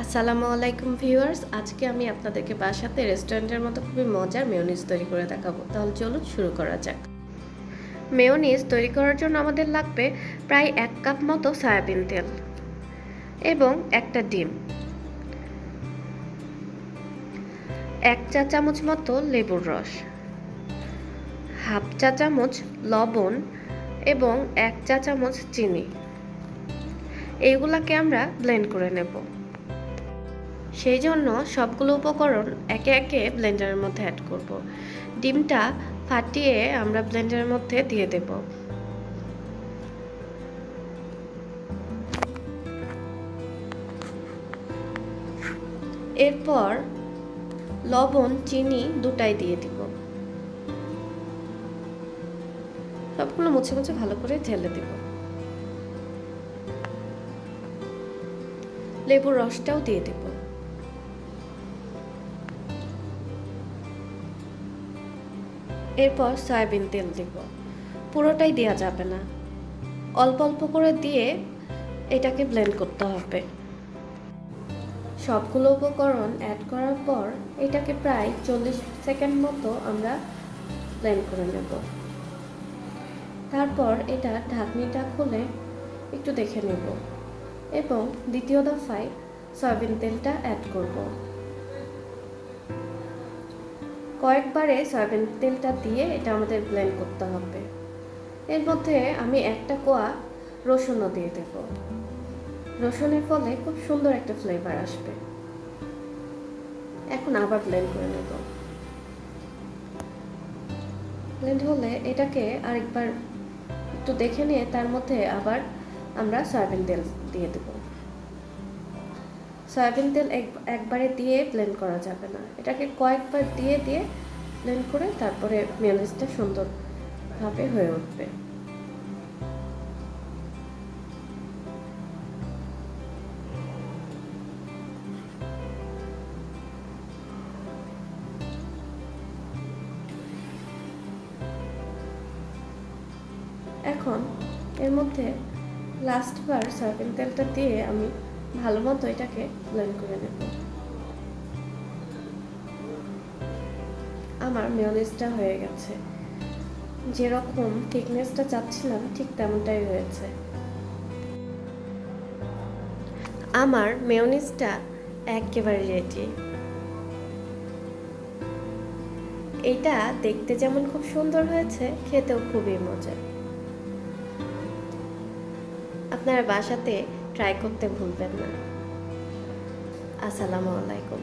আসসালামু আলাইকুম ভিউয়ার্স, আজকে আমি আপনাদেরকে বাসাতে রেস্টুরেন্টের মতো খুবই মজার মেয়োনিজ তৈরি করে দেখাবো। তাহলে চলুন শুরু করা যাক। মেয়োনিজ তৈরি করার জন্য আমাদের লাগবে প্রায় 1 কাপ মতো সয়াবিন তেল এবং একটা ডিম, 1 চা চামচ মতো লেবুর রস, হাফ চা চামচ লবণ এবং 1 চা চামচ চিনি। এইগুলাকে আমরা ব্লেন্ড করে নেব। সেই জন্য সবগুলো উপকরণ একে একে ব্লেন্ডারের মধ্যে অ্যাড করব। ডিমটা ফাটিয়ে আমরা ব্লেন্ডারের মধ্যে দিয়ে দেব। এরপর লবণ চিনি দুটাই দিয়ে দিব। সবগুলো মুছে মুছে ভালো করে ঢেলে দেব। লেবুর রসটাও দিয়ে দেব। এরপর সয়াবিন তেল দিব। পুরোটাই দেওয়া যাবে না, অল্প অল্প করে দিয়ে এটাকে ব্লেন্ড করতে হবে। সবগুলো উপকরণ অ্যাড করার পর এটাকে প্রায় 40 সেকেন্ড মতো আমরা ব্লেন্ড করে নেব। তারপর এটা ঢাকনিটা খুলে একটু দেখে নেব এবং দ্বিতীয় দফায় সয়াবিন তেলটা অ্যাড করব। কয়েকবারে সয়াবিন তেলটা দিয়ে এটা আমাদের ব্লেন্ড করতে হবে। এর মধ্যে আমি একটা কোয়া রসুনও দিয়ে দেব। রসুনের ফলে খুব সুন্দর একটা ফ্লেভার আসবে। এখন আবার ব্লেন্ড করে নেব। ব্লেন্ড হলে এটাকে আরেকবার একটু দেখে নিয়ে তার মধ্যে আবার আমরা সয়াবিন তেল দিয়ে দেব। সয়াবিন তেল একবারে দিয়ে ব্লেন্ড করা যাবে না, এটাকে কয়েকবার দিয়ে দিয়ে ব্লেন্ড করে তারপরে মেয়োনিজটা সুন্দরভাবে হয়ে উঠবে। এখন এর মধ্যে লাস্টবার সয়াবিন তেলটা দিয়ে আমি ভালো মতো এটাকে ব্লেন্ড করে নেব। আমার মেয়োনিজটা হয়ে গেছে। যেরকম থিকনেসটা চাচ্ছিলাম ঠিক তেমনটাই হয়েছে। আমার মেয়োনিজটা একেবারে রেডি। এটা দেখতে যেমন খুব সুন্দর হয়েছে, খেতেও খুবই মজার। আপনারা বাসাতে ট্রাই করতে ভুলবেন না। আসসালামু আলাইকুম।